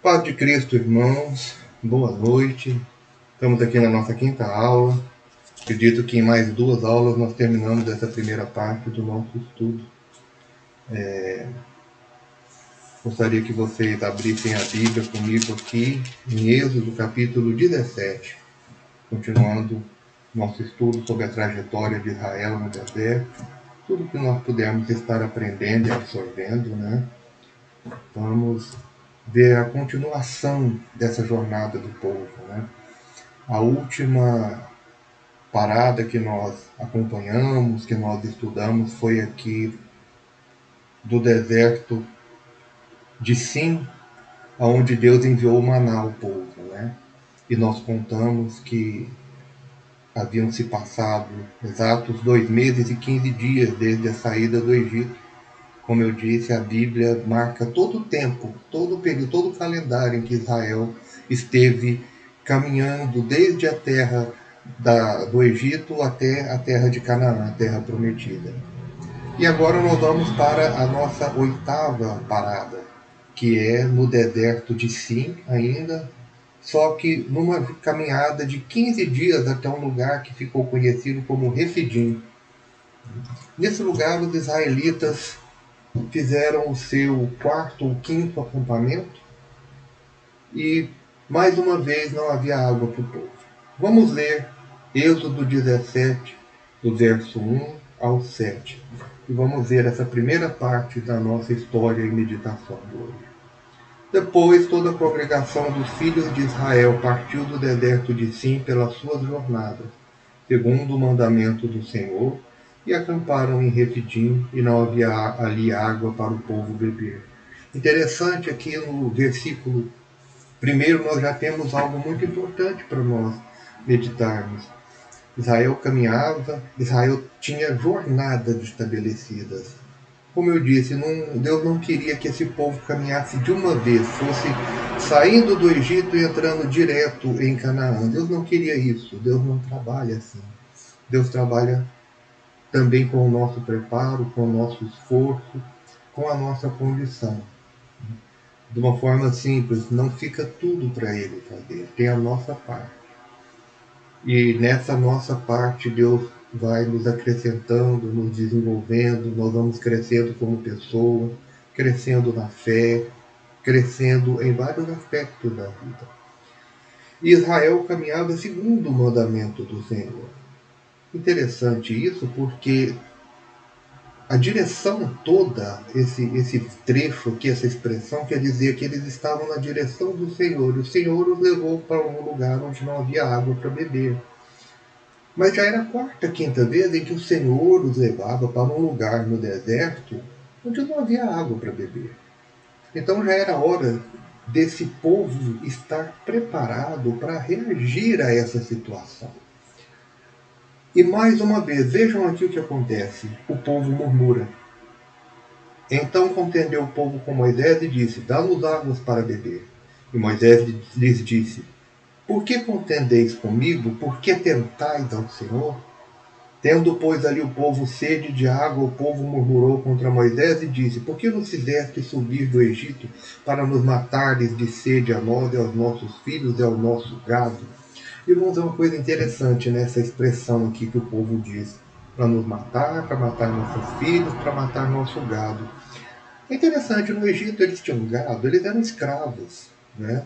Paz de Cristo, irmãos, boa noite. Estamos aqui na nossa quinta aula. Acredito que em mais duas aulas nós terminamos essa primeira parte do nosso estudo. Gostaria que vocês abrissem a Bíblia comigo aqui em Êxodo, capítulo 17, continuando nosso estudo sobre a trajetória de Israel no deserto, tudo que nós pudermos estar aprendendo e absorvendo, né? Vamos ver a continuação dessa jornada do povo, né? A última parada que nós acompanhamos, que nós estudamos, foi aqui do deserto de Sim, onde Deus enviou o maná ao povo, né? E nós contamos que haviam se passado exatos 2 meses e 15 dias desde a saída do Egito. Como eu disse, a Bíblia marca todo o tempo, todo o período, todo o calendário em que Israel esteve caminhando desde a terra do Egito até a terra de Canaã, a terra prometida. E agora nós vamos para a nossa oitava parada, que é no deserto de Sim ainda, só que numa caminhada de 15 dias até um lugar que ficou conhecido como Refidim. Nesse lugar, os israelitas fizeram o seu quarto ou quinto acampamento e, mais uma vez, não havia água para o povo. Vamos ler Êxodo 17, do verso 1 ao 7. E vamos ver essa primeira parte da nossa história e meditação de hoje. Depois, toda a congregação dos filhos de Israel partiu do deserto de Sim pelas suas jornadas, segundo o mandamento do Senhor, e acamparam em Refidim, e não havia ali água para o povo beber. Interessante aqui no versículo primeiro, nós já temos algo muito importante para nós meditarmos. Israel caminhava, Israel tinha jornadas estabelecidas. Como eu disse, Deus não queria que esse povo caminhasse de uma vez, fosse saindo do Egito e entrando direto em Canaã. Deus não queria isso, Deus não trabalha assim. Deus trabalha também com o nosso preparo, com o nosso esforço, com a nossa condição. De uma forma simples, não fica tudo para Ele fazer, tem a nossa parte. E nessa nossa parte, Deus vai nos acrescentando, nos desenvolvendo, nós vamos crescendo como pessoa, crescendo na fé, crescendo em vários aspectos da vida. E Israel caminhava segundo o mandamento do Senhor. Interessante isso, porque a direção toda, esse trecho aqui, essa expressão, quer dizer que eles estavam na direção do Senhor. E o Senhor os levou para um lugar onde não havia água para beber. Mas já era a quarta, quinta vez em que o Senhor os levava para um lugar no deserto onde não havia água para beber. Então já era hora desse povo estar preparado para reagir a essa situação. E mais uma vez, vejam aqui o que acontece. O povo murmura. Então contendeu o povo com Moisés e disse: dá-nos águas para beber. E Moisés lhes disse: por que contendeis comigo? Por que tentais ao Senhor? Tendo, pois, ali o povo sede de água, o povo murmurou contra Moisés e disse: por que nos fizeste subir do Egito para nos matares de sede a nós e aos nossos filhos e ao nosso gado? E vamos ver uma coisa interessante nessa expressão aqui que o povo diz: para nos matar, para matar nossos filhos, para matar nosso gado. É interessante, no Egito eles tinham gado, eles eram escravos, né?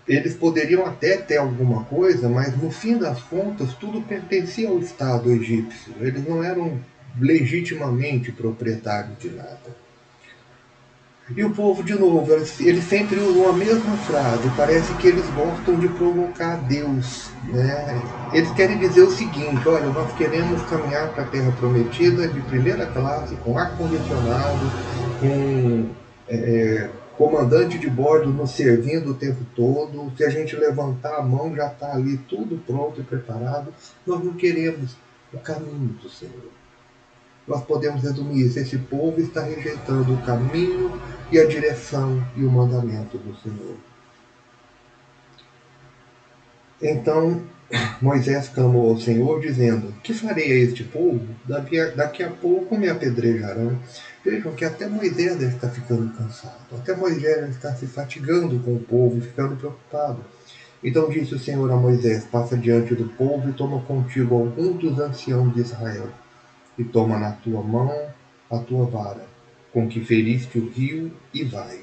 Eles poderiam até ter alguma coisa, mas no fim das contas tudo pertencia ao Estado egípcio. Eles não eram legitimamente proprietários de nada. E o povo, de novo, eles sempre usam a mesma frase. Parece que eles gostam de provocar Deus, né? Eles querem dizer o seguinte: olha, nós queremos caminhar para a Terra Prometida de primeira classe, com ar-condicionado, com comandante de bordo nos servindo o tempo todo. Se a gente levantar a mão, já está ali tudo pronto e preparado. Nós não queremos o caminho do Senhor. Nós podemos resumir isso: esse povo está rejeitando o caminho e a direção e o mandamento do Senhor. Então Moisés clamou ao Senhor, dizendo: Que farei a este povo? Daqui a pouco me apedrejarão. Vejam que até Moisés deve estar ficando cansado. Até Moisés deve estar se fatigando com o povo, ficando preocupado. Então disse o Senhor a Moisés: Passa diante do povo e toma contigo alguns dos anciãos de Israel. E toma na tua mão a tua vara, com que feriste o rio, e vai.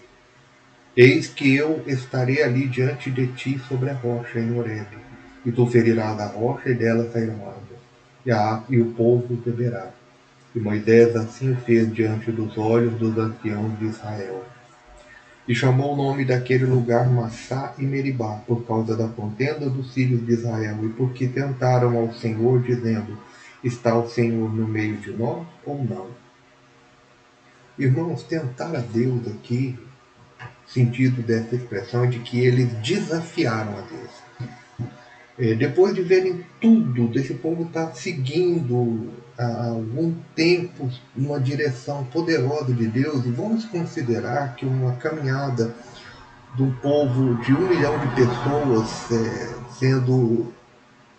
Eis que eu estarei ali diante de ti sobre a rocha em Horebe, e tu ferirás a rocha e dela sairão água, e o povo beberá. E Moisés assim o fez diante dos olhos dos anciãos de Israel. E chamou o nome daquele lugar Massá e Meribá, por causa da contenda dos filhos de Israel, e porque tentaram ao Senhor, dizendo: Está o Senhor no meio de nós ou não? Irmãos, tentar a Deus aqui, sentido dessa expressão é de que eles desafiaram a Deus. Depois de verem tudo, desse povo estar seguindo há algum tempo numa direção poderosa de Deus, e vamos considerar que uma caminhada de um povo de 1 milhão de pessoas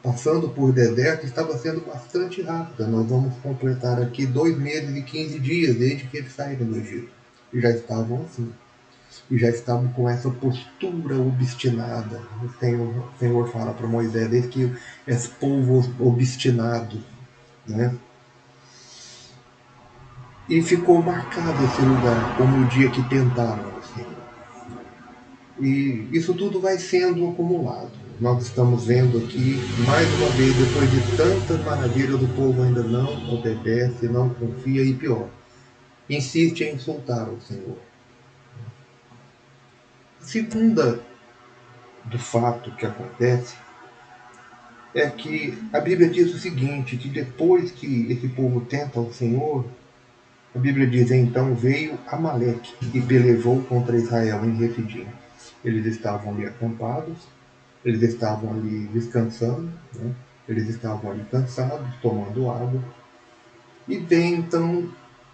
passando por deserto estava sendo bastante rápida. Nós vamos completar aqui 2 meses e 15 dias desde que eles saíram do Egito. E já estavam assim. E já estavam com essa postura obstinada. O Senhor fala para Moisés: desde que esse povo obstinado, né? E ficou marcado esse lugar como o dia que tentaram o Senhor. E isso tudo vai sendo acumulado. Nós estamos vendo aqui, mais uma vez, depois de tantas maravilhas, o povo ainda não obedece, não confia e pior, insiste em insultar o Senhor. A segunda do fato que acontece é que a Bíblia diz o seguinte, que depois que esse povo tenta o Senhor, a Bíblia diz: então veio Amaleque e pelejou contra Israel em Refidim. Eles estavam ali acampados, eles estavam ali descansando, né? Eles estavam ali cansados, tomando água. E vem então,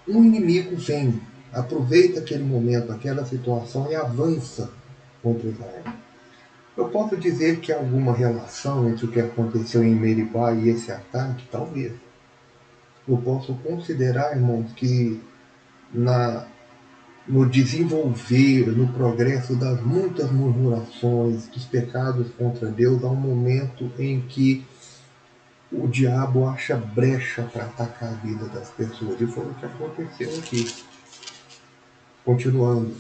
um inimigo vem, aproveita aquele momento, aquela situação e avança contra Israel. Eu posso dizer que há alguma relação entre o que aconteceu em Meribá e esse ataque? Talvez. Eu posso considerar, irmãos, que na, no desenvolver, no progresso das muitas murmurações, dos pecados contra Deus, há um momento em que o diabo acha brecha para atacar a vida das pessoas. E foi o que aconteceu aqui. Continuando.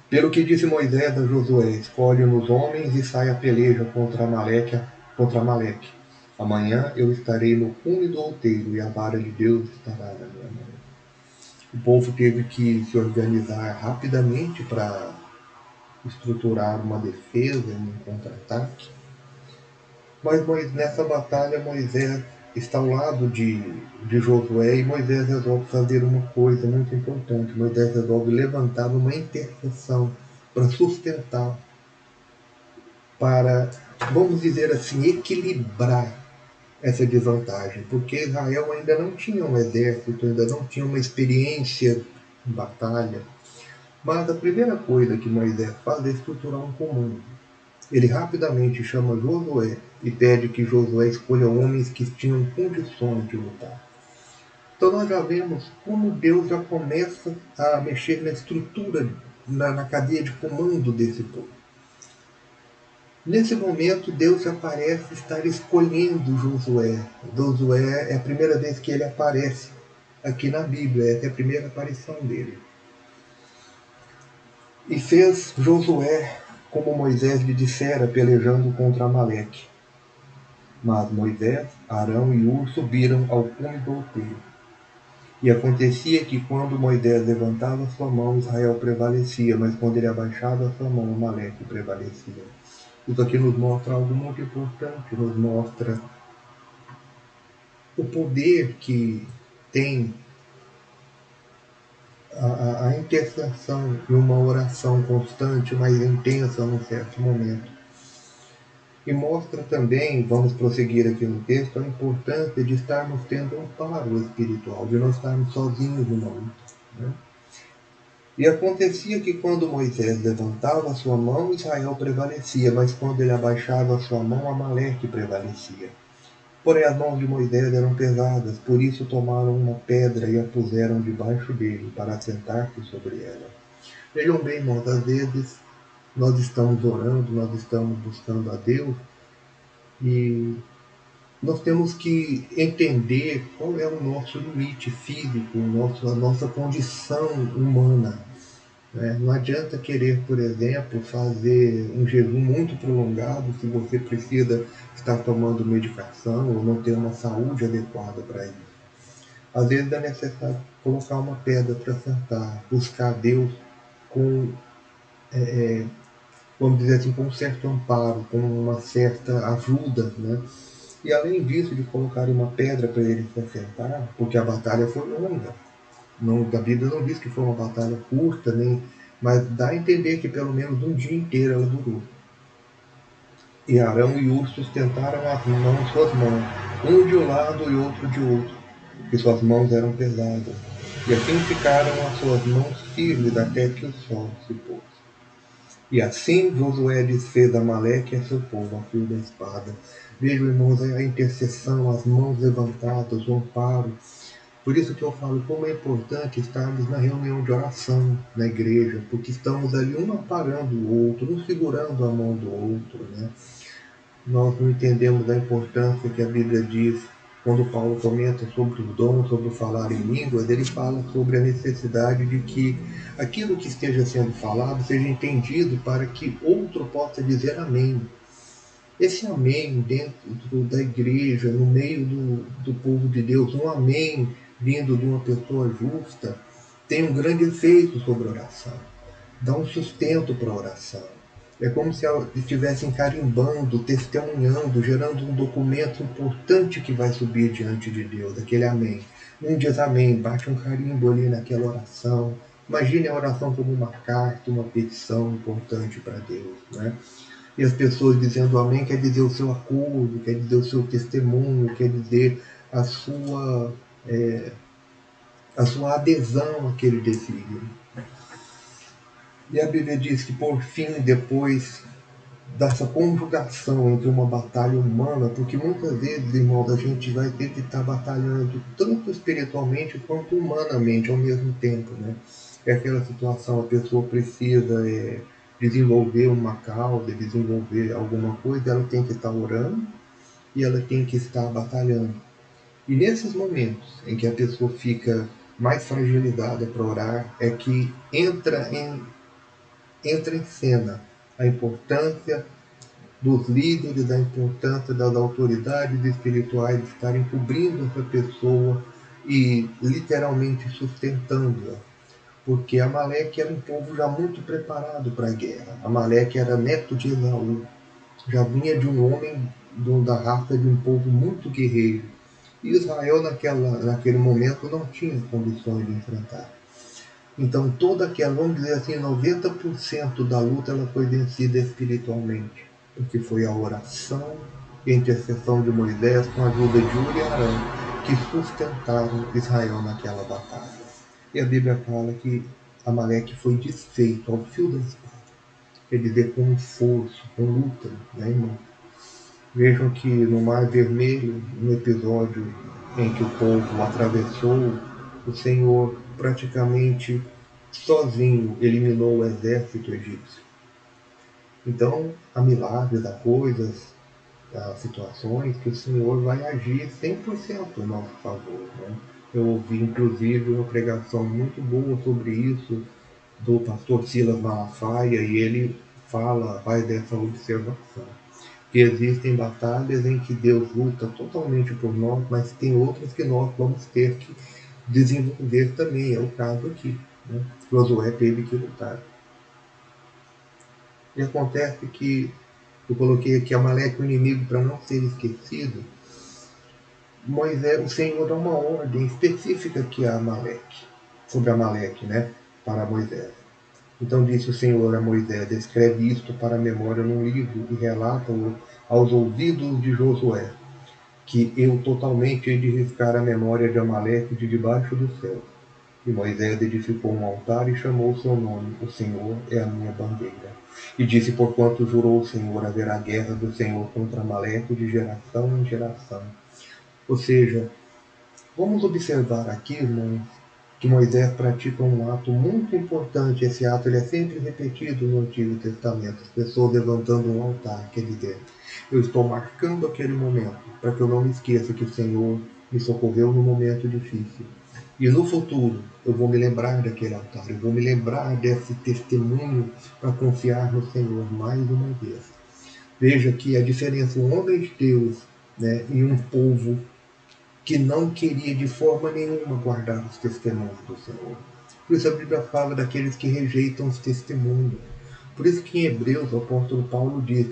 Pelo que disse Moisés a Josué: escolhe-nos homens e sai a peleja contra Amaleque. Amanhã eu estarei no cume do outeiro e a vara de Deus estará na minha mão. O povo teve que se organizar rapidamente para estruturar uma defesa, um contra-ataque. Mas nessa batalha Moisés está ao lado de Josué, e Moisés resolve fazer uma coisa muito importante. Moisés resolve levantar uma intercessão para sustentar, para, vamos dizer assim, equilibrar essa desvantagem, porque Israel ainda não tinha um exército, ainda não tinha uma experiência em batalha. Mas a primeira coisa que Moisés faz é estruturar um comando. Ele rapidamente chama Josué e pede que Josué escolha homens que tinham condições de lutar. Então nós já vemos como Deus já começa a mexer na estrutura, na cadeia de comando desse povo. Nesse momento, Deus aparece estar escolhendo Josué. Josué é a primeira vez que ele aparece aqui na Bíblia, essa é a primeira aparição dele. E fez Josué como Moisés lhe dissera, pelejando contra Amaleque. Mas Moisés, Arão e Hur subiram ao cume do outeiro. E acontecia que quando Moisés levantava sua mão, Israel prevalecia, mas quando ele abaixava sua mão, Amaleque prevalecia. Isso aqui nos mostra algo muito importante, nos mostra o poder que tem a intercessão e uma oração constante, mas intensa num certo momento. E mostra também, vamos prosseguir aqui no texto, a importância de estarmos tendo um amparo espiritual, de não estarmos sozinhos numa luta, né? E acontecia que quando Moisés levantava a sua mão, Israel prevalecia, mas quando ele abaixava a sua mão, Amaleque prevalecia. Porém as mãos de Moisés eram pesadas, por isso tomaram uma pedra e a puseram debaixo dele, para assentar-se sobre ela. Vejam bem, irmãos, às vezes nós estamos orando, nós estamos buscando a Deus, e nós temos que entender qual é o nosso limite físico, a nossa condição humana. Né? Não adianta querer, por exemplo, fazer um jejum muito prolongado se você precisa estar tomando medicação ou não ter uma saúde adequada para isso. Às vezes é necessário colocar uma pedra para sentar, buscar Deus com, vamos dizer assim, com um certo amparo, com uma certa ajuda, né? E além disso, de colocar uma pedra para ele se assentar, porque a batalha foi longa. Não, a Bíblia não diz que foi uma batalha curta, nem, mas dá a entender que pelo menos um dia inteiro ela durou. E Arão e Hur sustentaram suas mãos, um de um lado e outro de outro, porque suas mãos eram pesadas. E assim ficaram as suas mãos firmes até que o sol se pôs. E assim Josué desfez Amaleque e seu povo a fio da espada. Vejam, irmãos, a intercessão, as mãos levantadas, o amparo. Por isso que eu falo como é importante estarmos na reunião de oração na igreja, porque estamos ali um amparando o outro, um segurando a mão do outro, né? Nós não entendemos a importância que a Bíblia diz quando Paulo comenta sobre os dons, sobre o falar em línguas, ele fala sobre a necessidade de que aquilo que esteja sendo falado seja entendido para que outro possa dizer amém. Esse amém dentro da igreja, no meio do povo de Deus, um amém vindo de uma pessoa justa, tem um grande efeito sobre a oração. Dá um sustento para a oração. É como se estivessem carimbando, testemunhando, gerando um documento importante que vai subir diante de Deus, aquele amém. Um diz amém, bate um carimbo ali naquela oração. Imagine a oração como uma carta, uma petição importante para Deus, né? E as pessoas dizendo amém quer dizer o seu acordo, quer dizer o seu testemunho, quer dizer a sua, a sua adesão àquele desígnio. E a Bíblia diz que, por fim, depois dessa conjugação entre uma batalha humana, porque muitas vezes, irmãos, a gente vai ter que estar batalhando tanto espiritualmente quanto humanamente ao mesmo tempo, né? É aquela situação, a pessoa precisa desenvolver uma causa, desenvolver alguma coisa, ela tem que estar orando e ela tem que estar batalhando. E nesses momentos em que a pessoa fica mais fragilizada para orar, é que entra em cena a importância dos líderes, a importância das autoridades espirituais estarem cobrindo essa pessoa e literalmente sustentando-a. Porque Amaleque era um povo já muito preparado para a guerra. Amaleque era neto de Esaú, já vinha de um homem da raça de um povo muito guerreiro. E Israel naquele momento não tinha condições de enfrentar. Então toda aquela, vamos dizer assim, 90% da luta ela foi vencida espiritualmente, porque foi a oração e a intercessão de Moisés com a ajuda de Uri e Arão que sustentaram Israel naquela batalha. E a Bíblia fala que Amaleque foi desfeito ao fio da espada, quer dizer, com esforço, com luta, né, irmão? Vejam que no Mar Vermelho, no episódio em que o povo atravessou, o Senhor praticamente sozinho eliminou o exército egípcio. Então, há milagres, há coisas, há situações que o Senhor vai agir 100% em nosso favor, né? Eu ouvi, inclusive, uma pregação muito boa sobre isso do pastor Silas Malafaia, e ele faz essa observação. Que existem batalhas em que Deus luta totalmente por nós, mas tem outras que nós vamos ter que desenvolver também. É o caso aqui, né? Josué teve que lutar. E acontece que eu coloquei aqui Amaleque, o inimigo, para não ser esquecido. O Senhor dá uma ordem específica aqui a Amaleque, sobre Amaleque, né? Para Moisés. Então disse o Senhor a Moisés: escreve isto para a memória num livro e relata-o aos ouvidos de Josué, que eu totalmente hei de riscar a memória de Amaleque de debaixo do céu. E Moisés edificou um altar e chamou o seu nome: O Senhor é a minha bandeira. E disse: Porquanto jurou o Senhor, haverá guerra do Senhor contra Amaleque de geração em geração. Ou seja, vamos observar aqui, irmãos, que Moisés pratica um ato muito importante. Esse ato ele é sempre repetido no Antigo Testamento. As pessoas levantando um altar, quer dizer, eu estou marcando aquele momento para que eu não me esqueça que o Senhor me socorreu no momento difícil. E no futuro eu vou me lembrar daquele altar, eu vou me lembrar desse testemunho para confiar no Senhor mais uma vez. Veja que a diferença, um homem de Deus, né, e um povo que não queria de forma nenhuma guardar os testemunhos do Senhor. Por isso a Bíblia fala daqueles que rejeitam os testemunhos. Por isso que em Hebreus o apóstolo Paulo diz: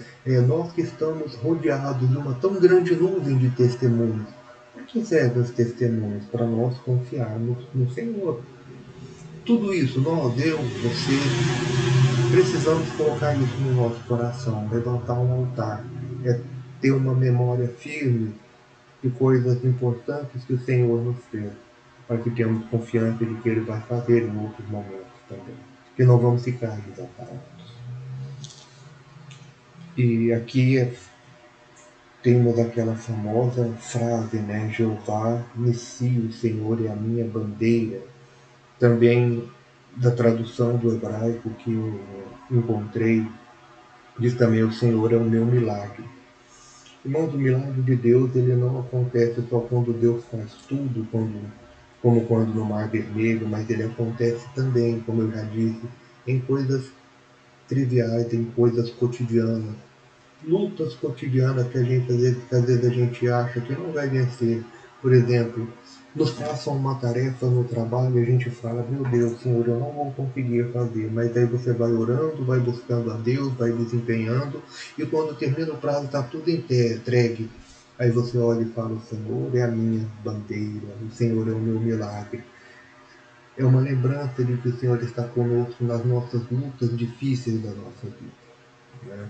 nós que estamos rodeados de uma tão grande nuvem de testemunhos. Para que servem os testemunhos? Para nós confiarmos no Senhor. Tudo isso, nós, eu, você, precisamos colocar isso no nosso coração, levantar um altar, ter uma memória firme de coisas importantes que o Senhor nos fez, para que tenhamos confiança de que Ele vai fazer em outros momentos também, que não vamos ficar desamparados. E aqui temos aquela famosa frase, né? Jeová Nissi, o Senhor é a minha bandeira. Também da tradução do hebraico que eu encontrei, diz também: o Senhor é o meu milagre. Irmãos, o milagre de Deus ele não acontece só quando Deus faz tudo, como quando no Mar Vermelho, mas ele acontece também, como eu já disse, em coisas triviais, em coisas cotidianas, lutas cotidianas que às vezes a gente acha que não vai vencer. Por exemplo, nos passam uma tarefa no trabalho e a gente fala: meu Deus, Senhor, eu não vou conseguir fazer. Mas aí você vai orando, vai buscando a Deus, vai desempenhando, e quando termina o prazo está tudo entregue. Aí você olha e fala: o Senhor é a minha bandeira, o Senhor é o meu milagre. É uma lembrança de que o Senhor está conosco nas nossas lutas difíceis da nossa vida, né?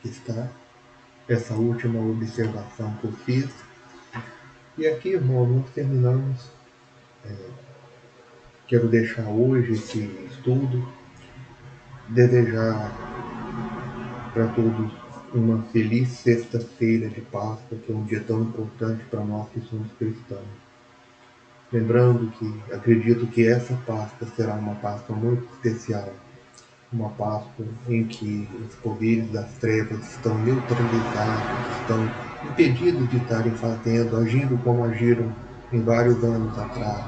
Está essa última observação que eu fiz. E aqui, irmão, nós terminamos. Quero deixar hoje esse estudo, desejar para todos uma feliz sexta-feira de Páscoa, que é um dia tão importante para nós que somos cristãos. Lembrando que acredito que essa Páscoa será uma Páscoa muito especial, uma Páscoa em que os poderes das trevas estão neutralizados, estão impedidos de estarem fazendo, agindo como agiram em vários anos atrás,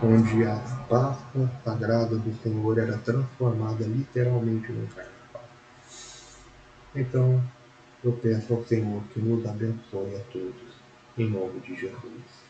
onde a Páscoa sagrada do Senhor era transformada literalmente num carnaval. Então, eu peço ao Senhor que nos abençoe a todos, em nome de Jesus.